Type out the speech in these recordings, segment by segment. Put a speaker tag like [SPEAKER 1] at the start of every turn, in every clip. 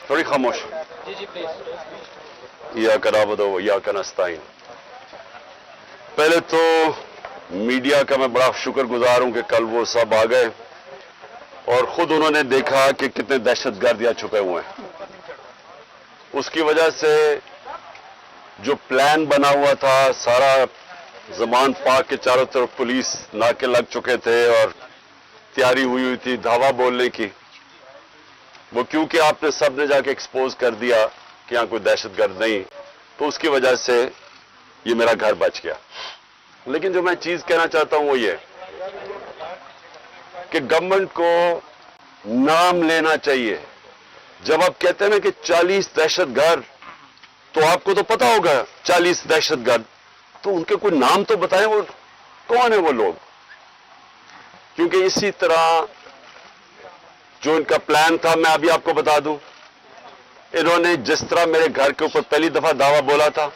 [SPEAKER 1] थोड़ी खामोश।
[SPEAKER 2] जी प्लीज।
[SPEAKER 1] इय्याका नअबुदु व इय्याका नस्तईन। पहले तो मीडिया का मैं बड़ा शुक्रगुजार हूं कि कल वो सब आ गए और खुद उन्होंने देखा कि कितने दहशतगर्द यहाँ छुपे हुए हैं। उसकी वजह से जो प्लान बना हुआ था, सारा ज़मान पाक के चारों तरफ पुलिस नाके लग चुके थे और तैयारी हुई थी धावा बोलने की, वो क्योंकि आपने सब ने जाके एक्सपोज कर दिया कि यहाँ कोई दहशतगर्द नहीं, तो उसकी वजह से ये मेरा घर बच गया। लेकिन जो मैं चीज कहना चाहता हूं वो ये कि गवर्नमेंट को नाम लेना चाहिए। जब आप कहते हैं ना कि 40 दहशतगर्द, तो आपको तो पता होगा 40 दहशतगर्द, तो उनके कोई नाम तो बताएं, वो कौन है वो लोग। क्योंकि इसी तरह जो इनका प्लान था, मैं अभी आपको बता दूं, इन्होंने जिस तरह मेरे घर के ऊपर पहली दफा दावा बोला था,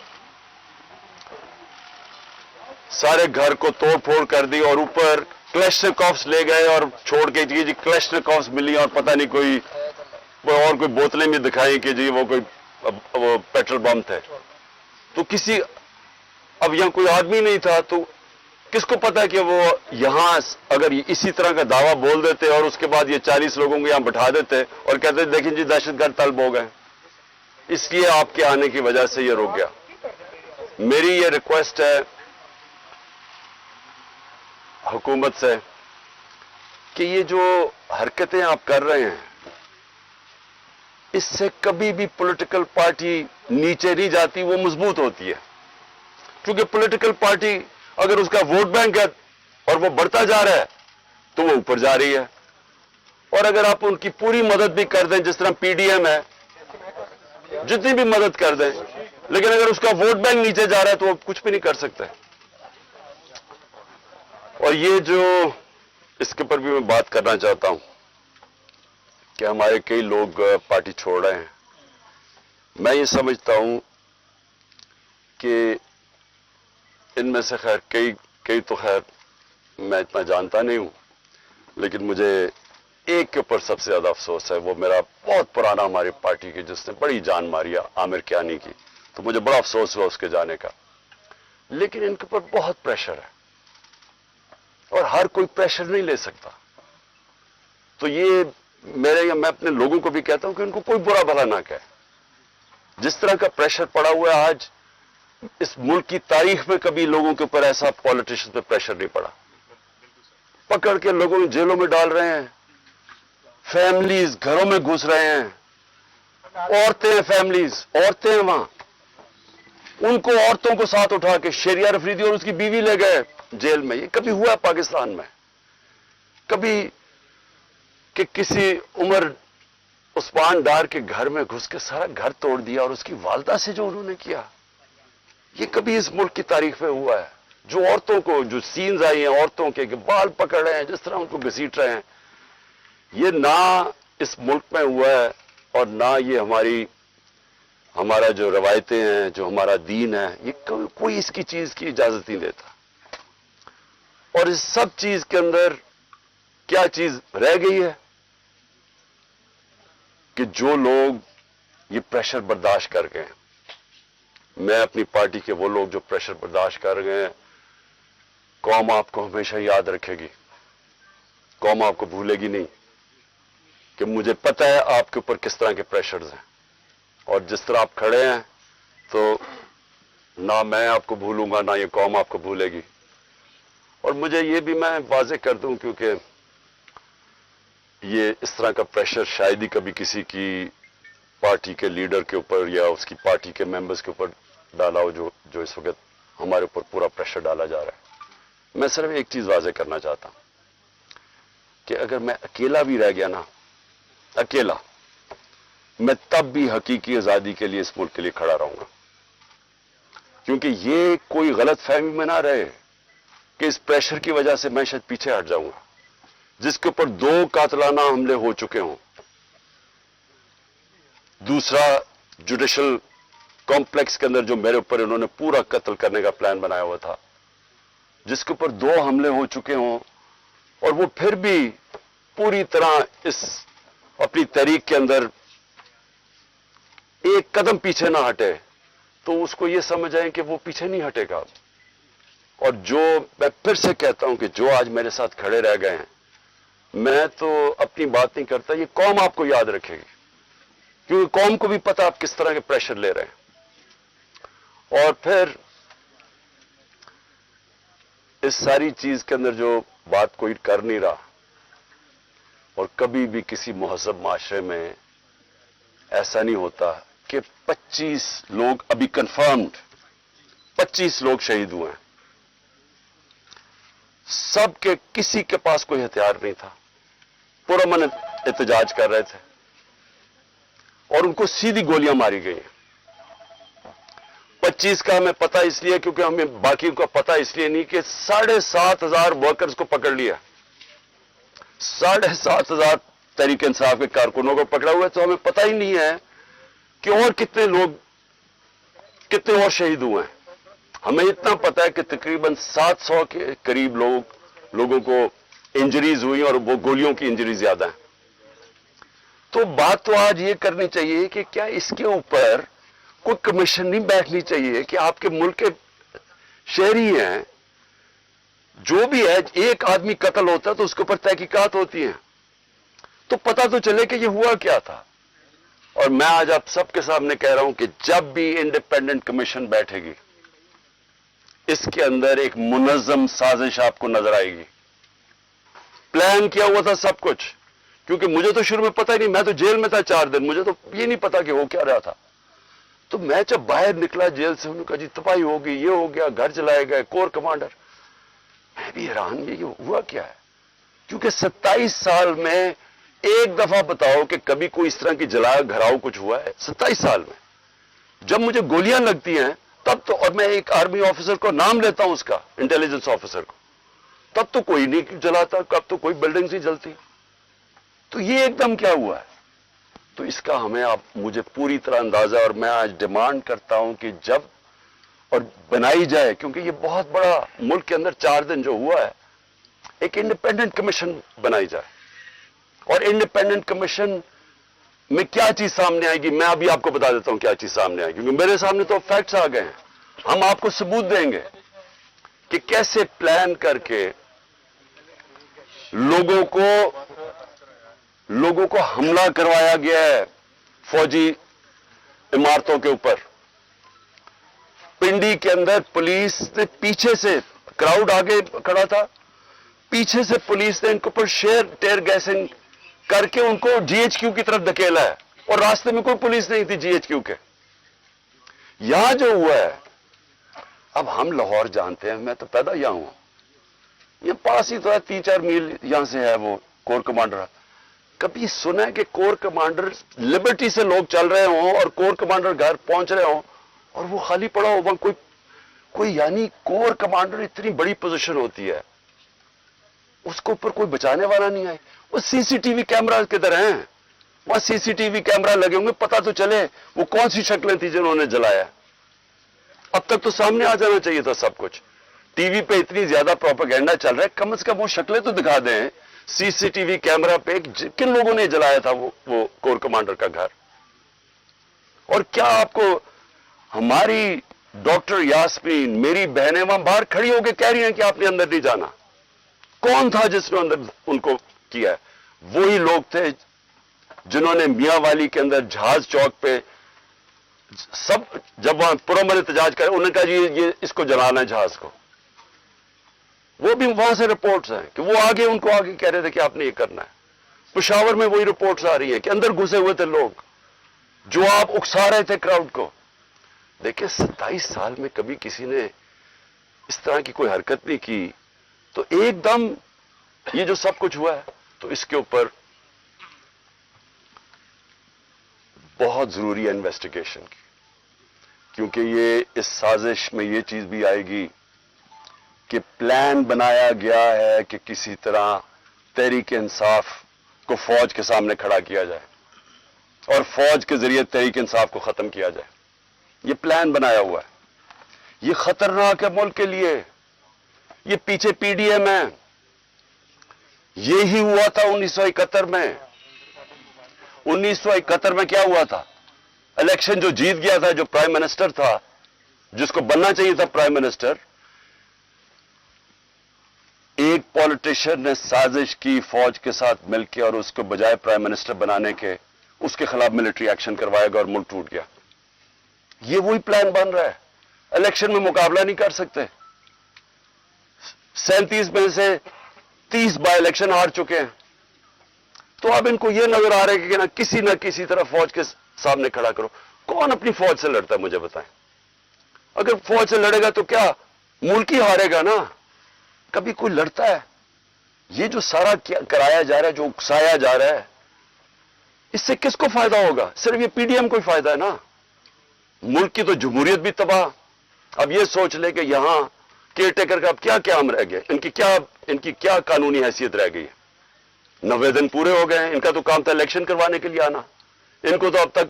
[SPEAKER 1] सारे घर को तोड़ फोड़ कर दी और ऊपर क्लैशनिकोव्स ले गए और छोड़ के जी क्लैशनिकोव्स मिली और पता नहीं कोई और कोई बोतलें भी दिखाई कि जी वो कोई वो पेट्रोल बम थे। तो किसी, अब यहां कोई आदमी नहीं था, तो किसको पता कि वो यहां अगर इसी तरह का दावा बोल देते और उसके बाद ये 40 लोगों को यहां बिठा देते और कहते देखिए जी दहशतगर्द तलब हो गए। इसलिए आपके आने की वजह से ये रुक गया। मेरी ये रिक्वेस्ट है हुकूमत से कि ये जो हरकतें आप कर रहे हैं, इससे कभी भी पॉलिटिकल पार्टी नीचे नहीं जाती, वो मजबूत होती है। क्योंकि पॉलिटिकल पार्टी अगर उसका वोट बैंक है और वो बढ़ता जा रहा है तो वो ऊपर जा रही है। और अगर आप उनकी पूरी मदद भी कर दें, जिस तरह पीडीएम है, जितनी भी मदद कर दें, लेकिन अगर उसका वोट बैंक नीचे जा रहा है तो वो कुछ भी नहीं कर सकते। और ये जो इसके ऊपर भी मैं बात करना चाहता हूं कि हमारे कई लोग पार्टी छोड़ रहे हैं। मैं ये समझता हूं कि इनमें से खैर कई तो खैर मैं इतना जानता नहीं हूं, लेकिन मुझे एक के ऊपर सबसे ज्यादा अफसोस है। वो मेरा बहुत पुराना हमारी पार्टी की, जिसने बड़ी जान मारी आमिर कियानी की, तो मुझे बड़ा अफसोस हुआ उसके जाने का। लेकिन इनके ऊपर बहुत प्रेशर है और हर कोई प्रेशर नहीं ले सकता। तो ये मैं अपने लोगों को भी कहता हूं कि उनको कोई बुरा भला ना कहे। जिस तरह का प्रेशर पड़ा हुआ है आज, इस मुल्क की तारीख में कभी लोगों के ऊपर ऐसा पॉलिटिशियन पे प्रेशर नहीं पड़ा। पकड़ के लोगों को जेलों में डाल रहे हैं, फैमिलीज घरों में घुस रहे हैं, औरतें हैं, फैमिलीज औरतें हैं वहां, उनको औरतों को साथ उठा के शेरिया रफरीदी और उसकी बीवी ले गए जेल में। ये कभी हुआ पाकिस्तान में? कभी कि किसी उमर उस्मान डार के घर में घुस के सारा घर तोड़ दिया और उसकी वालदा से जो उन्होंने किया, ये कभी इस मुल्क की तारीख में हुआ है? जो औरतों को, जो सीन्स आई हैं औरतों के बाल पकड़ रहे हैं, जिस तरह उनको घसीट रहे हैं, ये ना इस मुल्क में हुआ है और ना ये हमारा जो रवायतें हैं, जो हमारा दीन है, ये कोई इसकी चीज की इजाजत नहीं देता। और इस सब चीज के अंदर क्या चीज रह गई है कि जो लोग ये प्रेशर बर्दाश्त कर गए, मैं अपनी पार्टी के वो लोग जो प्रेशर बर्दाश्त कर गए हैं, कौम आपको हमेशा याद रखेगी, कौम आपको भूलेगी नहीं। कि मुझे पता है आपके ऊपर किस तरह के प्रेशर्स हैं और जिस तरह आप खड़े हैं, तो ना मैं आपको भूलूंगा ना ये कौम आपको भूलेगी। और मुझे ये भी मैं वाज़ेह कर दूं, क्योंकि ये इस तरह का प्रेशर शायद ही कभी किसी की पार्टी के लीडर के ऊपर या उसकी पार्टी के मेंबर्स के ऊपर डाला हो, जो इस वक्त हमारे ऊपर पूरा प्रेशर डाला जा रहा है। मैं सिर्फ एक चीज वाज़ेह करना चाहता हूं कि अगर मैं अकेला भी रह गया ना, अकेला, मैं तब भी हकीकी आजादी के लिए इस मुल्क के लिए खड़ा रहूंगा। क्योंकि ये कोई गलत फहमी में ना रहे कि इस प्रेशर की वजह से मैं शायद पीछे हट जाऊंगा। जिसके ऊपर 2 कातलाना हमले हो चुके हों, दूसरा जुडिशल कॉम्प्लेक्स के अंदर जो मेरे ऊपर इन्होंने पूरा कत्ल करने का प्लान बनाया हुआ था, जिसके ऊपर 2 हमले हो चुके हों और वो फिर भी पूरी तरह इस अपनी तहरीक के अंदर एक कदम पीछे ना हटे तो उसको ये समझ आए कि वो पीछे नहीं हटेगा। और जो मैं फिर से कहता हूं कि जो आज मेरे साथ खड़े रह गए हैं, मैं तो अपनी बात नहीं करता, ये कौम आपको याद रखेगी, क्योंकि कौम को भी पता आप किस तरह के प्रेशर ले रहे हैं। और फिर इस सारी चीज के अंदर जो बात कोई कर नहीं रहा, और कभी भी किसी महज़ब माशरे में ऐसा नहीं होता कि 25 लोग अभी कंफर्म्ड 25 लोग शहीद हुए हैं, सबके किसी के पास कोई हथियार नहीं था, पुरअमन एहतजाज कर रहे थे और उनको सीधी गोलियां मारी गई हैं। 25 का हमें पता इसलिए क्योंकि हमें बाकी का पता इसलिए नहीं कि 7,500 वर्कर्स को पकड़ लिया, 7,500 तहरीक इंसाफ के कारकुनों को पकड़ा हुआ है, तो हमें पता ही नहीं है कि और कितने और शहीद हुए हैं। हमें इतना पता है कि तकरीबन 700 के करीब लोगों को इंजरीज हुई और वो गोलियों की इंजरीज ज्यादा हैं। तो बात तो आज ये करनी चाहिए कि क्या इसके ऊपर कोई कमीशन नहीं बैठनी चाहिए कि आपके मुल्क के शहरी हैं, जो भी है, एक आदमी कत्ल होता है तो उसके ऊपर तहकीकात होती है, तो पता तो चले कि ये हुआ क्या था। और मैं आज आप सबके सामने कह रहा हूं कि जब भी इंडिपेंडेंट कमीशन बैठेगी, इसके अंदर एक मुनज़्ज़म साजिश आपको नजर आएगी। प्लान किया हुआ था सब कुछ, क्योंकि मुझे तो शुरू में पता ही नहीं, मैं तो जेल में था 4 दिन, मुझे तो ये नहीं पता कि हो क्या रहा था। तो मैं जब बाहर निकला जेल से, उन्होंने कहा जी तबाही हो गई, ये हो गया, घर जलाए गए, कोर कमांडर। मैं भी हैरान, ये हुआ क्या है, क्योंकि 27 साल में एक दफा बताओ कि कभी कोई इस तरह की जलाया घराव कुछ हुआ है 27 साल में। जब मुझे गोलियां लगती हैं तब तो, और मैं एक आर्मी ऑफिसर को नाम लेता हूं उसका, इंटेलिजेंस ऑफिसर को, तब तो कोई नहीं जलाता, कब तो कोई बिल्डिंग्स नहीं जलती। तो ये एकदम क्या हुआ है? तो इसका मुझे पूरी तरह अंदाजा, और मैं आज डिमांड करता हूं कि जब और बनाई जाए, क्योंकि ये बहुत बड़ा मुल्क के अंदर 4 दिन जो हुआ है, एक इंडिपेंडेंट कमीशन बनाई जाए। और इंडिपेंडेंट कमीशन में क्या चीज सामने आएगी, मैं अभी आपको बता देता हूं क्या चीज सामने आएगी, क्योंकि मेरे सामने तो फैक्ट्स आ गए हैं। हम आपको सबूत देंगे कि कैसे प्लान करके लोगों को हमला करवाया गया है फौजी इमारतों के ऊपर। पिंडी के अंदर पुलिस ने पीछे से, क्राउड आगे खड़ा था, पीछे से पुलिस ने इनके ऊपर टेयर गैसिंग करके उनको जीएचक्यू की तरफ धकेला है, और रास्ते में कोई पुलिस नहीं थी जीएचक्यू के। यहां जो हुआ है, अब हम लाहौर जानते हैं, मैं तो पैदा यहां हूं, ये पास ही तो है, 3-4 मील यहां से है वो कोर कमांडर। कभी सुना है कि कोर कमांडर लिबर्टी से लोग चल रहे हों और कोर कमांडर घर पहुंच रहे हों और वो खाली पड़ा हो वहां कोई यानी कोर कमांडर इतनी बड़ी पोजीशन होती है, उसके ऊपर कोई बचाने वाला नहीं आए। वो सीसीटीवी कैमरा किधर हैं? वहां सीसीटीवी कैमरा लगे होंगे, पता तो चले वो कौन सी शक्लें थी जिन्होंने जलाया। अब तक तो सामने आ जाना चाहिए था सब कुछ। टीवी पे इतनी ज्यादा प्रोपेगेंडा चल रहा है, कम से कम वो शक्लें तो दिखा दें सीसीटीवी कैमरा पे किन लोगों ने जलाया था वो कोर कमांडर का घर। और क्या आपको हमारी डॉक्टर यास्मीन, मेरी बहनें वहां बाहर खड़ी होकर कह रही हैं कि आपने अंदर नहीं जाना। कौन था जिसने अंदर उनको किया? वही लोग थे जिन्होंने मियां वाली के अंदर जहाज चौक पे सब, जब वहां पुरअमन एहतजाज करे, उन्होंने कहा जी ये इसको जलाना है जहाज को। वो भी वहां से रिपोर्ट्स हैं कि वो उनको आगे कह रहे थे कि आपने ये करना है। पेशावर में वही रिपोर्ट्स आ रही हैं कि अंदर घुसे हुए थे लोग जो आप उकसा रहे थे क्राउड को। देखिए 27 साल में कभी किसी ने इस तरह की कोई हरकत नहीं की, तो एकदम ये जो सब कुछ हुआ है, तो इसके ऊपर बहुत जरूरी है इन्वेस्टिगेशन की, क्योंकि ये इस साजिश में ये चीज भी आएगी कि प्लान बनाया गया है कि किसी तरह तहरीक इंसाफ को फौज के सामने खड़ा किया जाए और फौज के जरिए तहरीक इंसाफ को खत्म किया जाए। ये प्लान बनाया हुआ है, ये खतरनाक है मुल्क के लिए। ये पीछे पीडीएम है, ये ही हुआ था 1971 में। 1971 में क्या हुआ था? इलेक्शन जो जीत गया था, जो प्राइम मिनिस्टर था, जिसको बनना चाहिए था प्राइम मिनिस्टर, एक पॉलिटिशियन ने साजिश की फौज के साथ मिलकर और उसको बजाय प्राइम मिनिस्टर बनाने के उसके खिलाफ मिलिट्री एक्शन करवाएगा और मुल्क टूट गया। ये वही प्लान बन रहा है। इलेक्शन में मुकाबला नहीं कर सकते। 37 में से 30 बाय इलेक्शन हार चुके हैं। तो अब इनको यह नजर आ रहा है कि ना किसी तरह फौज के सामने खड़ा करो। कौन अपनी फौज से लड़ता है मुझे बताएं। अगर फौज से लड़ेगा तो क्या मुल्क ही हारेगा ना। कभी कोई लड़ता है? ये जो सारा कराया जा रहा है, जो उकसाया जा रहा है, इससे किसको फायदा होगा? सिर्फ ये पीडीएम को ही फायदा है ना। मुल्क की तो जमहूरियत भी तबाह। अब ये सोच ले कि यहां केयर टेकर का अब क्या काम रह गया, इनकी क्या कानूनी हैसियत रह गई है। 90 दिन पूरे हो गए हैं। इनका तो काम था इलेक्शन करवाने के लिए आना। इनको तो अब तक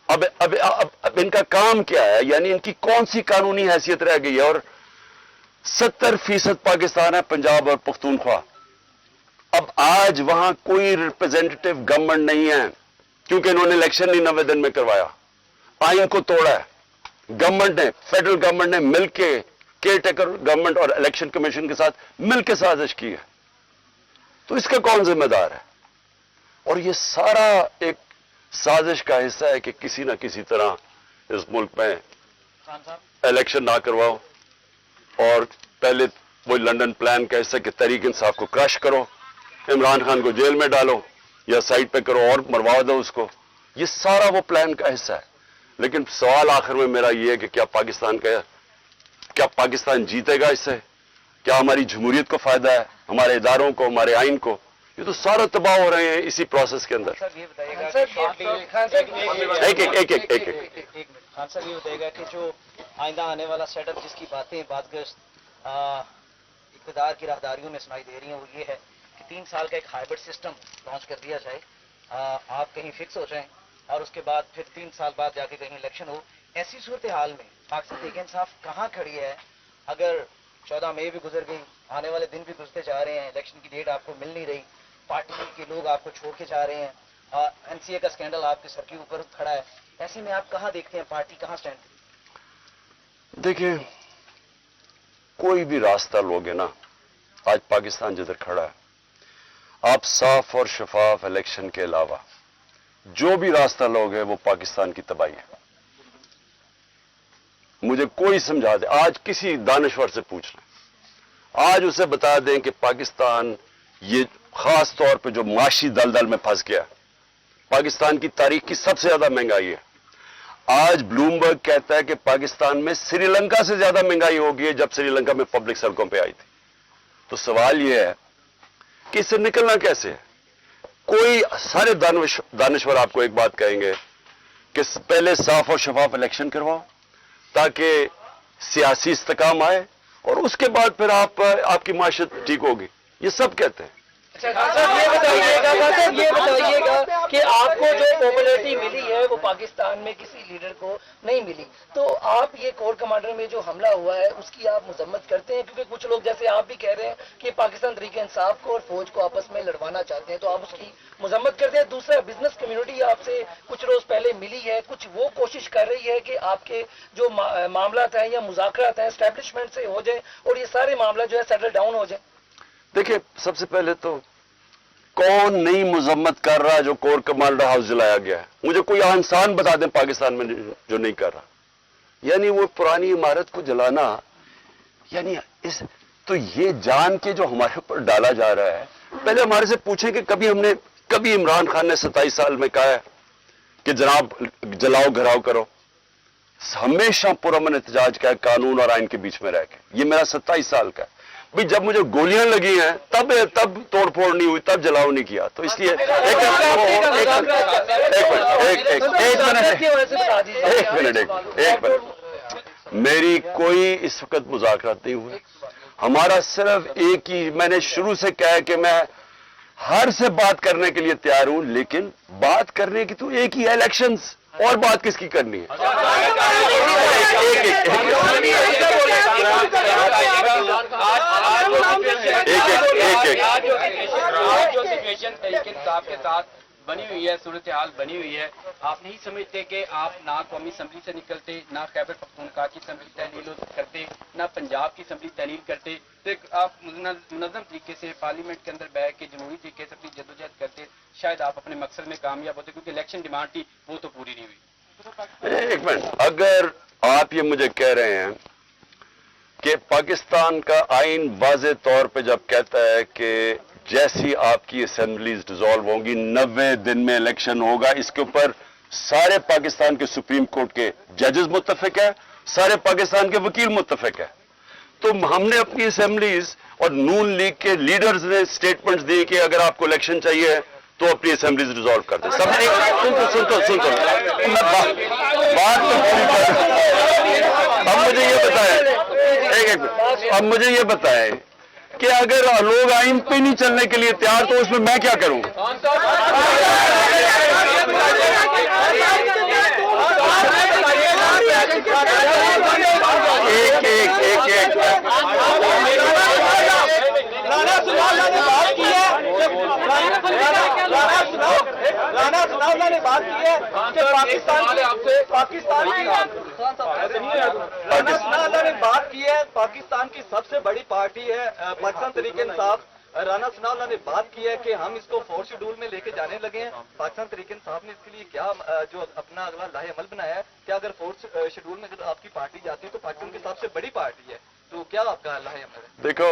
[SPEAKER 1] अब इनका काम क्या है, यानी इनकी कौन सी कानूनी हैसियत रह गई है। और 70% पाकिस्तान है, पंजाब और पख्तूनख्वा। अब आज वहां कोई रिप्रेजेंटेटिव गवर्नमेंट नहीं है, क्योंकि इन्होंने इलेक्शन नहीं 90 दिन में करवाया, आइन को तोड़ा है। गवर्नमेंट ने, फेडरल गवर्नमेंट ने मिलकर केयर टेकर गवर्नमेंट और इलेक्शन कमीशन के साथ मिलकर साजिश की है। तो इसका कौन जिम्मेदार है? और ये सारा एक साजिश का हिस्सा है कि किसी ना किसी तरह इस मुल्क में इलेक्शन ना करवाओ और पहले वो लंदन प्लान का हिस्सा कि तहरीक इंसाफ को क्रश करो, इमरान खान को जेल में डालो या साइड पे करो और मरवा दो उसको। ये सारा वो प्लान का हिस्सा है। लेकिन सवाल आखिर में मेरा ये है कि क्या पाकिस्तान जीतेगा इससे? क्या हमारी जमहूरियत को फायदा है, हमारे इदारों को, हमारे आइन को? ये तो सारा तबाह हो रहे हैं इसी प्रोसेस के अंदर।
[SPEAKER 2] सर ये बताइएगा एक खान साहब ये बताइएगा कि जो आइंदा आने वाला सेटअप जिसकी बातें बातगश्त इक़्तिदार की राहदारियों में सुनाई दे रही हैं, वो ये है कि 3 साल का एक हाइब्रिड सिस्टम लॉन्च कर दिया जाए। आप कहीं फिक्स हो जाएं और उसके बाद फिर 3 साल बाद जाके कहीं इलेक्शन हो। ऐसी सूरत हाल में पाकिस्तान तहरीक इंसाफ कहाँ खड़ी है? अगर 14 मई भी गुजर गई, आने वाले दिन भी गुजरते जा रहे हैं, इलेक्शन की डेट आपको मिल नहीं रही, पार्टी के लोग आपको छोड़ के जा रहे हैं, एनसीए का स्कैंडल आपके सर के ऊपर खड़ा है, ऐसे में आप कहाँ देखते हैं पार्टी कहाँ स्टैंड करेगी?
[SPEAKER 1] देखिए, कोई भी रास्ता लोगे ना, आज पाकिस्तान जिधर खड़ा है, आप साफ और शफाफ इलेक्शन के अलावा जो भी रास्ता लोगे वो पाकिस्तान की तबाही है। मुझे कोई समझा दे, आज किसी दानश्वर से पूछ लें, आज उसे बता दें कि पाकिस्तान ये खास तौर पे जो माशी दलदल में फंस गया, पाकिस्तान की तारीख की सबसे ज्यादा महंगाई है। आज ब्लूमबर्ग कहता है कि पाकिस्तान में श्रीलंका से ज्यादा महंगाई हो गई है जब श्रीलंका में पब्लिक सड़कों पे आई थी। तो सवाल यह है कि इससे निकलना कैसे है? कोई सारे दानश्वर आपको एक बात कहेंगे कि पहले साफ और शफाफ इलेक्शन करवाओ ताकि सियासी इस्तेकाम आए और उसके बाद फिर आपकी माशत ठीक होगी। ये सब कहते हैं।
[SPEAKER 2] अच्छा साहब ये बताइएगा कि आपको जो पॉपुलैरिटी मिली है वो पाकिस्तान में किसी लीडर को नहीं मिली, तो आप ये कोर कमांडर में जो हमला हुआ है उसकी आप मजम्मत करते हैं? क्योंकि कुछ लोग जैसे आप भी कह रहे हैं कि पाकिस्तान तहरीक इंसाफ को और फौज को आपस में लड़वाना चाहते हैं, तो आप उसकी मजम्मत करते हैं। दूसरा, बिजनेस कम्युनिटी आपसे कुछ रोज पहले मिली है, कुछ वो कोशिश कर रही है कि आपके जो मामला हैं या मुज़ाकरात हैं एस्टेब्लिशमेंट से हो जाए और ये सारे मामला जो है सेटल डाउन हो जाए।
[SPEAKER 1] देखिए, सबसे पहले तो कौन नई मजम्मत कर रहा है जो कोर कमांडर हाउस जलाया गया है? मुझे कोई इंसान बता दें पाकिस्तान में जो नहीं कर रहा। यानी वो पुरानी इमारत को जलाना, यानी तो ये जान के जो हमारे ऊपर डाला जा रहा है। पहले हमारे से पूछें कि कभी इमरान खान ने 27 साल में कहा है कि जनाब जलाओ घराव करो? हमेशा पुरअमन एहतजाज का है, कानून और आइन के बीच में रह के। ये मेरा 27 साल का है भाई। जब मुझे गोलियां लगी हैं तब तोड़फोड़ नहीं हुई, तब जलाओ नहीं किया। तो इसलिए एक मिनट, मेरी कोई इस वक्त मुज़ाकरात नहीं हुए। हमारा सिर्फ एक ही, मैंने शुरू से कहा कि मैं हर से बात करने के लिए तैयार हूं, लेकिन बात करने की तो एक ही है, इलेक्शंस। और बात किसकी करनी है?
[SPEAKER 2] जो सिचुएशन तहरीक इंसाफ के साथ
[SPEAKER 3] بنی ہوئی ہے, صورتحال بنی ہوئی ہے. آپ نہیں سمجھتے کہ آپ نہ قومی اسمبلی سے نکلتے, نہ خیبر پختونخوا کی اسمبلی تحلیل کرتے, نہ پنجاب کی اسمبلی تحلیل کرتے, تو آپ منظم طریقے سے پارلیمنٹ کے اندر بیٹھ کے جمہوری طریقے سے اپنی جدوجہد کرتے, شاید آپ اپنے مقصد میں کامیاب ہوتے, کیونکہ الیکشن ڈیمانڈ تھی وہ تو پوری نہیں ہوئی.
[SPEAKER 1] ایک منٹ, اگر آپ یہ مجھے کہہ رہے ہیں کہ پاکستان کا آئین واضح طور پہ جب کہتا ہے کہ جیسی آپ کی اسمبلیز ڈیزالو ہوں گی 90 دن میں الیکشن ہوگا, اس کے اوپر سارے پاکستان کے سپریم کورٹ کے ججز متفق ہیں, سارے پاکستان کے وکیل متفق ہیں, تو ہم نے اپنی اسمبلیز اور نون لیگ کے لیڈرز نے اسٹیٹمنٹس دی کہ اگر آپ کو الیکشن چاہیے تو اپنی اسمبلیز ڈیزالو کر دیں. سب نے بات تو پوری کر. اب مجھے یہ بتائیں, اب مجھے یہ بتائیں کہ اگر لوگ آئین پہ نہیں چلنے کے لیے تیار تو اس میں میں کیا کروں؟
[SPEAKER 2] نے بات کی ہے کہ پاکستان کی سب سے بڑی پارٹی ہے پاکستان تحریک انصاف. رانا ثناء اللہ نے بات کی ہے کہ ہم اس کو 4 شیڈول میں لے کے جانے لگے ہیں. پاکستان تحریک انصاف نے اس کے لیے کیا جو اپنا اگلا لاہ عمل بنایا ہے کہ اگر 4 شیڈول میں اگر آپ کی پارٹی جاتی ہے تو پاکستان کی سب سے بڑی پارٹی ہے, تو کیا آپ کا لاہ عمل ہے؟
[SPEAKER 1] دیکھو,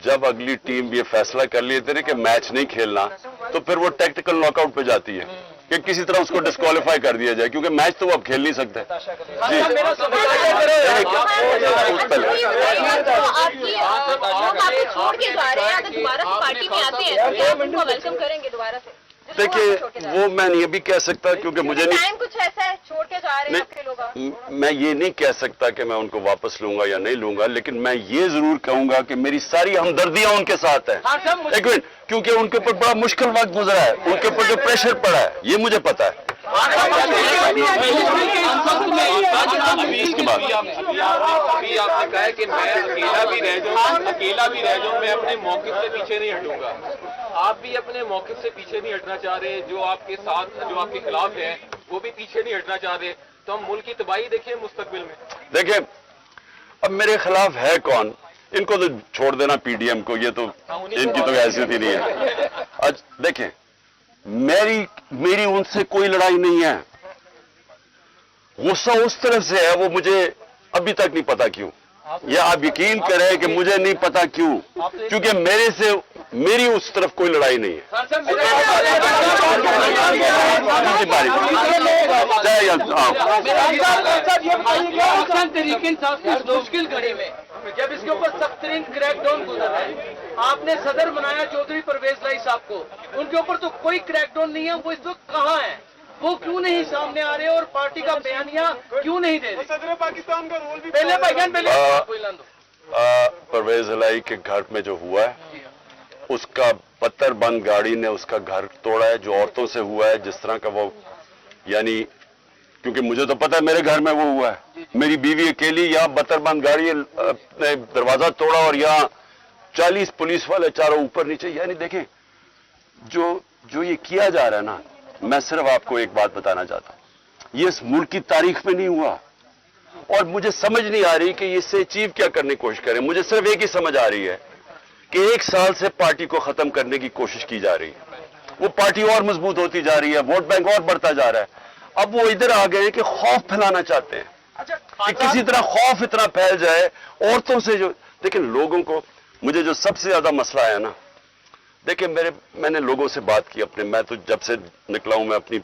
[SPEAKER 1] جب اگلی ٹیم یہ فیصلہ کر لیتے ہیں کہ میچ نہیں کھیلنا, تو پھر وہ ٹیکٹیکل ناک آؤٹ پہ جاتی ہے کہ کسی طرح اس کو ڈسکوالیفائی کر دیا جائے, کیونکہ میچ تو وہ اب کھیل نہیں سکتے. دیکھیے وہ میں یہ بھی کہہ سکتا کیونکہ مجھے نہیں,
[SPEAKER 4] کچھ ایسا ہے چھوڑ کے جا رہے ہیں
[SPEAKER 1] میں یہ نہیں کہہ سکتا کہ میں ان کو واپس لوں گا یا نہیں لوں گا, لیکن میں یہ ضرور کہوں گا کہ میری ساری ہمدردیاں ان کے ساتھ ہیں. ایک منٹ, کیونکہ ان کے اوپر بڑا مشکل وقت گزرا ہے, ان کے اوپر جو پریشر پڑا ہے یہ مجھے پتا ہے. اس کے بعد
[SPEAKER 5] آپ نے کہا ہے کہ میں اکیلا بھی رہ جاؤں میں اپنے موقف سے پیچھے نہیں ہٹوں گا. آپ بھی اپنے موقف سے پیچھے نہیں ہٹنا چاہ رہے, جو آپ کے ساتھ جو آپ کے خلاف ہیں وہ بھی پیچھے نہیں ہٹنا چاہ رہے, تو ہم ملک کی تباہی دیکھیں مستقبل میں.
[SPEAKER 1] دیکھیں اب میرے خلاف ہے کون, ان کو تو چھوڑ دینا پی ڈی ایم کو, یہ تو ان کی تو حیثیت ہی نہیں ہے. آج دیکھیں میری ان سے کوئی لڑائی نہیں ہے, غصہ اس طرف سے ہے, وہ مجھے ابھی تک نہیں پتا کیوں. یہ آپ یقین کریں کہ مجھے نہیں پتا کیوں, کیونکہ میری اس طرف کوئی لڑائی نہیں ہے.
[SPEAKER 3] مشکل گھڑی میں جب اس کے اوپر سخت ترین کریک ڈاؤن گزرا ہے, آپ نے صدر بنایا چودھری پرویز لائی صاحب کو, ان کے اوپر تو کوئی کریک ڈاؤن نہیں ہے. وہ اس وقت کہاں ہے, وہ کیوں نہیں سامنے آ رہے اور پارٹی کا بیانیہ کیوں نہیں دے رہے؟ صدر پاکستان کا رول بھی
[SPEAKER 1] پرویز الہی کے گھر میں جو ہوا ہے, اس کا پتھر بند گاڑی نے اس کا گھر توڑا ہے, جو عورتوں سے ہوا ہے جس طرح کا وہ, یعنی کیونکہ مجھے تو پتا ہے میرے گھر میں وہ ہوا ہے, میری بیوی اکیلی, یہاں پتھر بند گاڑی نے دروازہ توڑا اور یہاں 40 پولیس والے چاروں اوپر نیچے. یعنی دیکھیں جو یہ کیا جا رہا ہے نا, میں صرف آپ کو ایک بات بتانا چاہتا ہوں, یہ اس ملک کی تاریخ میں نہیں ہوا, اور مجھے سمجھ نہیں آ رہی کہ اس سے اچیو کیا کرنے کی کوشش کریں. مجھے صرف ایک ہی سمجھ آ رہی ہے کہ 1 سال سے پارٹی کو ختم کرنے کی کوشش کی جا رہی ہے, وہ پارٹی اور مضبوط ہوتی جا رہی ہے, ووٹ بینک اور بڑھتا جا رہا ہے. اب وہ ادھر آ گئے کہ خوف پھیلانا چاہتے ہیں کہ کسی طرح خوف اتنا پھیل جائے عورتوں سے. جو دیکھیں لوگوں کو, مجھے جو سب سے زیادہ مسئلہ ہے نا, دیکھیں میں نے لوگوں سے بات کی اپنے, میں تو جب سے نکلا ہوں, میں اپنی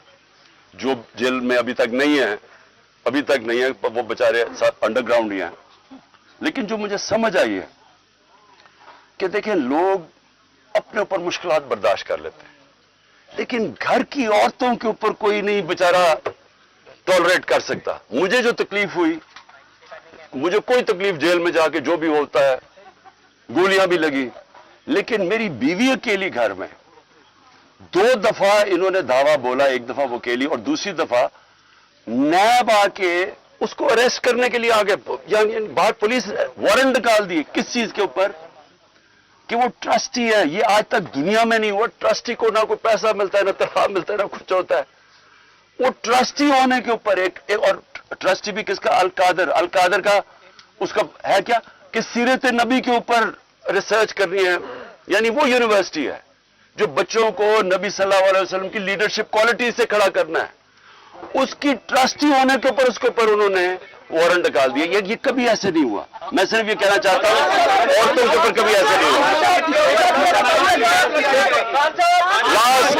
[SPEAKER 1] جو جیل میں ابھی تک نہیں ہے وہ بیچارے انڈر گراؤنڈ ہی ہیں, لیکن جو مجھے سمجھ آئی ہے کہ دیکھیں لوگ اپنے اوپر مشکلات برداشت کر لیتے ہیں, لیکن گھر کی عورتوں کے اوپر کوئی نہیں بیچارہ ٹالریٹ کر سکتا. مجھے جو تکلیف ہوئی, مجھے کوئی تکلیف جیل میں جا کے جو بھی ہوتا ہے, گولیاں بھی لگی, لیکن میری بیوی اکیلی گھر میں 2 دفعہ انہوں نے دعویٰ بولا, ایک دفعہ وہ اکیلی اور دوسری دفعہ نیب آ کے اس کو اریسٹ کرنے کے لیے آگے, یعنی بعد پولیس وارنٹ نکال دی. کس چیز کے اوپر؟ کہ وہ ٹرسٹی ہے. یہ آج تک دنیا میں نہیں ہوا. ٹرسٹی کو نہ کوئی پیسہ ملتا ہے، نہ تنخواہ ملتا ہے، نہ کچھ ہوتا ہے. وہ ٹرسٹی ہونے کے اوپر ایک اور ٹرسٹی بھی کس کا؟ القادر کا اس کا ہے کیا کہ سیرت نبی کے اوپر ریسرچ کرنی ہے. یعنی وہ یونیورسٹی ہے جو بچوں کو نبی صلی اللہ علیہ وسلم کی لیڈرشپ کوالٹی سے کھڑا کرنا ہے. اس کی ٹرسٹی ہونے کے اوپر اس کے اوپر انہوں نے وارنٹ نکال دیا. یہ کبھی ایسے نہیں ہوا. میں صرف یہ کہنا چاہتا ہوں عورتوں کے اوپر کبھی ایسے نہیں ہوا.
[SPEAKER 6] لاسٹ